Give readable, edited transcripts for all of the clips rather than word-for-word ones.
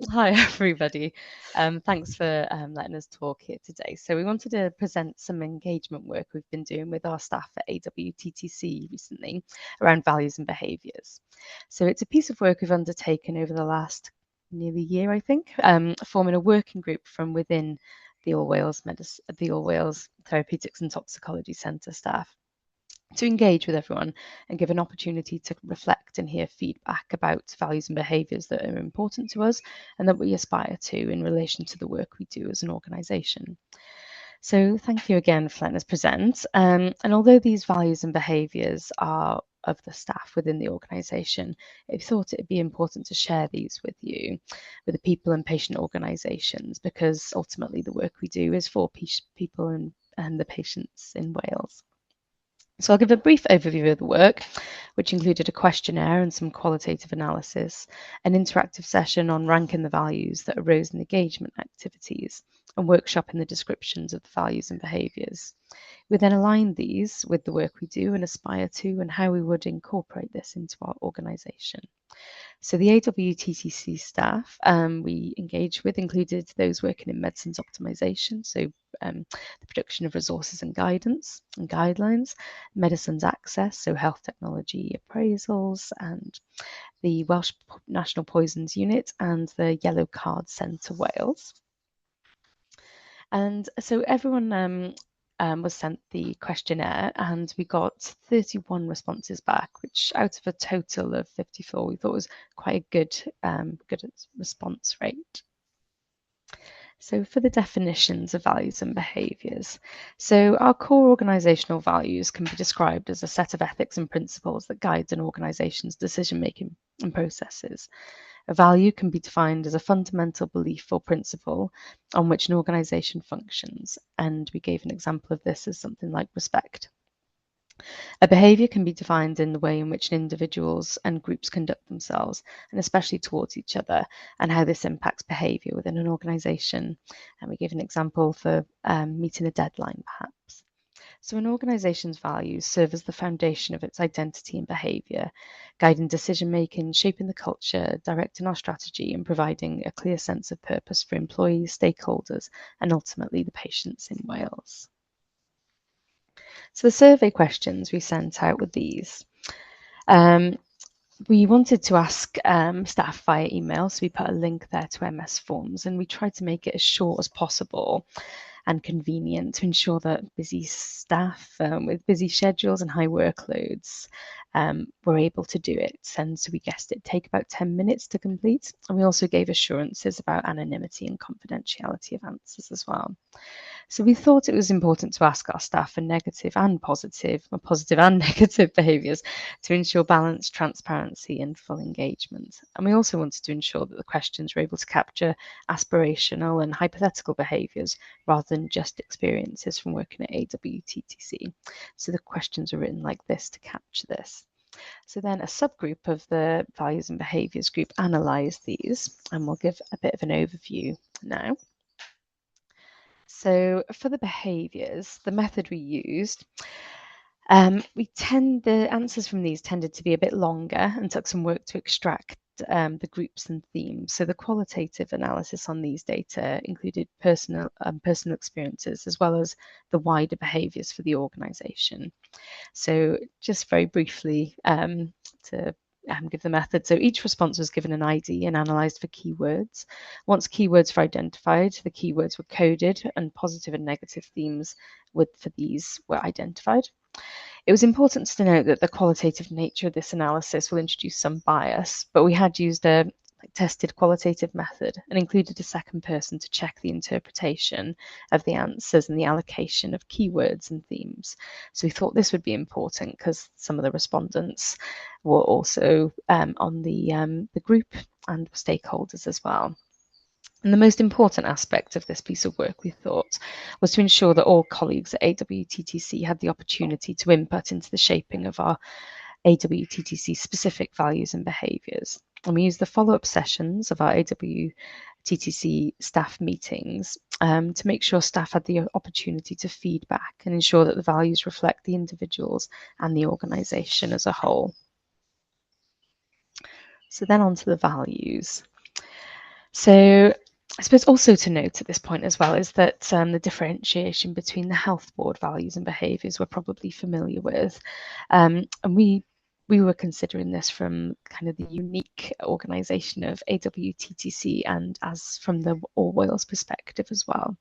Hi, everybody. Thanks for letting us talk here today. So we wanted to present some engagement work we've been doing with our staff at AWTTC recently around values and behaviours. So it's a piece of work we've undertaken over the last nearly year, I think, forming a working group from within the All Wales Therapeutics and Toxicology Centre staff to engage with everyone and give an opportunity to reflect and hear feedback about values and behaviours that are important to us and that we aspire to in relation to the work we do as an organisation. So thank you again for letting us present. And although these values and behaviours are of the staff within the organisation, I thought it would be important to share these with you, with the people and patient organisations, because ultimately the work we do is for people and the patients in Wales. So I'll give a brief overview of the work, which included a questionnaire and some qualitative analysis, an interactive session on ranking the values that arose in engagement activities, and workshopping the descriptions of the values and behaviours. We then aligned these with the work we do and aspire to and how we would incorporate this into our organisation. So the AWTTC staff we engaged with included those working in medicines optimization, so the production of resources and guidance and guidelines, medicines access, so health technology appraisals, and the Welsh National Poisons Unit and the Yellow Card Centre Wales. And so everyone was sent the questionnaire, and we got 31 responses back, which out of a total of 54, we thought was quite a good response rate. So for the definitions of values and behaviours. So our core organisational values can be described as a set of ethics and principles that guides an organisation's decision-making and processes. A value can be defined as a fundamental belief or principle on which an organisation functions, and we gave an example of this as something like respect. A behaviour can be defined in the way in which individuals and groups conduct themselves, and especially towards each other, and how this impacts behaviour within an organisation. And we gave an example for meeting a deadline, perhaps. So an organisation's values serve as the foundation of its identity and behaviour, guiding decision-making, shaping the culture, directing our strategy, and providing a clear sense of purpose for employees, stakeholders, and ultimately the patients in Wales. So the survey questions we sent out were these. We wanted to ask staff via email, so we put a link there to MS Forms, and we tried to make it as short as possible and convenient to ensure that busy staff with busy schedules and high workloads were able to do it. And so we guessed it'd take about 10 minutes to complete. And we also gave assurances about anonymity and confidentiality of answers as well. So we thought it was important to ask our staff for negative and positive behaviours to ensure balance, transparency and full engagement. And we also wanted to ensure that the questions were able to capture aspirational and hypothetical behaviours rather than just experiences from working at AWTTC. So the questions are written like this to capture this. So then a subgroup of the values and behaviours group analysed these, and we'll give a bit of an overview now. So for the behaviours, the method we used, the answers from these tended to be a bit longer and took some work to extract the groups and themes. So the qualitative analysis on these data included personal experiences as well as the wider behaviours for the organisation. So just very briefly to give the method. So each response was given an ID and analysed for keywords. Once keywords were identified, the keywords were coded and positive and negative themes for these were identified. It was important to note that the qualitative nature of this analysis will introduce some bias, but we had used a tested qualitative method and included a second person to check the interpretation of the answers and the allocation of keywords and themes. So we thought this would be important because some of the respondents were also on the group and stakeholders as well. And the most important aspect of this piece of work, we thought, was to ensure that all colleagues at AWTTC had the opportunity to input into the shaping of our AWTTC specific values and behaviours. And we used the follow-up sessions of our AWTTC staff meetings to make sure staff had the opportunity to feedback and ensure that the values reflect the individuals and the organisation as a whole. So then on to the values. So I suppose also to note at this point as well is that the differentiation between the health board values and behaviours we're probably familiar with. And we were considering this from kind of the unique organisation of AWTTC and as from the All Wales perspective as well.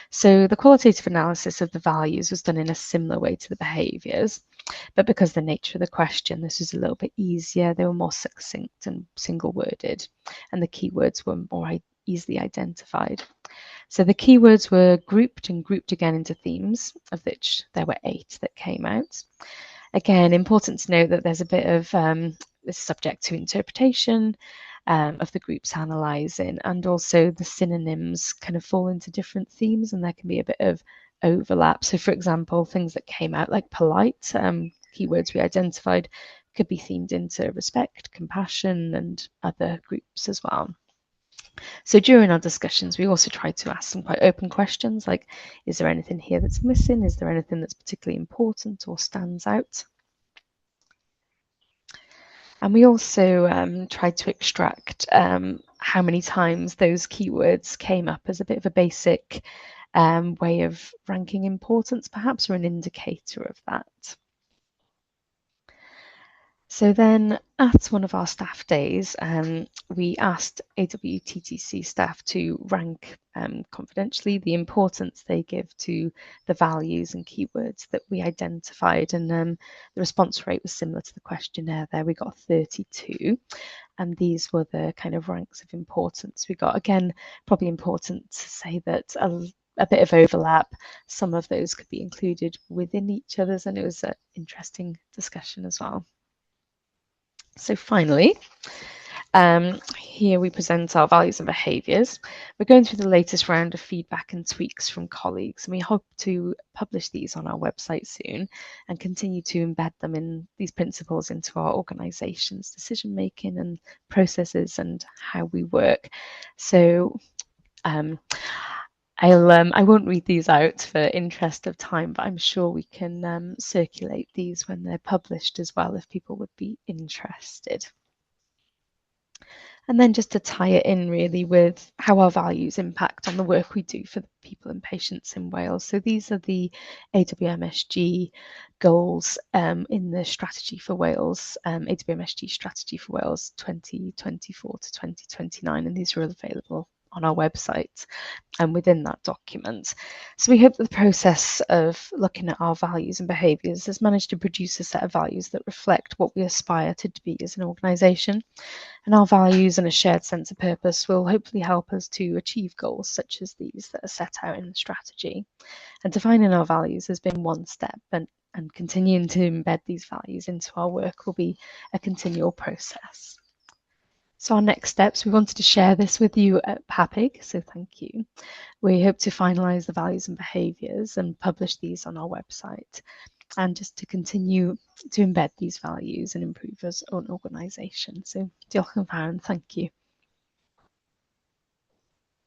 So the qualitative analysis of the values was done in a similar way to the behaviours, but because the nature of the question, this was a little bit easier. They were more succinct and single worded, and the keywords were more easily identified. So the keywords were grouped and grouped again into themes, of which there were 8 that came out. Again, important to note that there's a bit of this subject to interpretation of the groups analysing, and also the synonyms kind of fall into different themes and there can be a bit of overlap. So for example, things that came out like polite, keywords we identified, could be themed into respect, compassion and other groups as well. So during our discussions, we also tried to ask some quite open questions like, is there anything here that's missing? Is there anything that's particularly important or stands out? And we also tried to extract how many times those keywords came up as a bit of a basic way of ranking importance, perhaps, or an indicator of that. So then at one of our staff days, we asked AWTTC staff to rank confidentially the importance they give to the values and keywords that we identified. And the response rate was similar to the questionnaire there. We got 32. And these were the kind of ranks of importance we got. Again, probably important to say that a bit of overlap. Some of those could be included within each other's, and it was an interesting discussion as well. So finally, here we present our values and behaviours. We're going through the latest round of feedback and tweaks from colleagues, and we hope to publish these on our website soon and continue to embed them in these principles into our organisation's decision making and processes and how we work. So I won't read these out for interest of time, but I'm sure we can circulate these when they're published as well if people would be interested. And then just to tie it in really with how our values impact on the work we do for the people and patients in Wales. So these are the AWMSG goals in the strategy for Wales, AWMSG strategy for Wales 2024 to 2029, and these are available on our website and within that document. So we hope that the process of looking at our values and behaviours has managed to produce a set of values that reflect what we aspire to be as an organisation. And our values and a shared sense of purpose will hopefully help us to achieve goals such as these that are set out in the strategy. And defining our values has been one step, and continuing to embed these values into our work will be a continual process. So our next steps, we wanted to share this with you at PAPIG, so thank you. We hope to finalise the values and behaviours and publish these on our website, and just to continue to embed these values and improve as an organisation. So diolch yn fawr and thank you.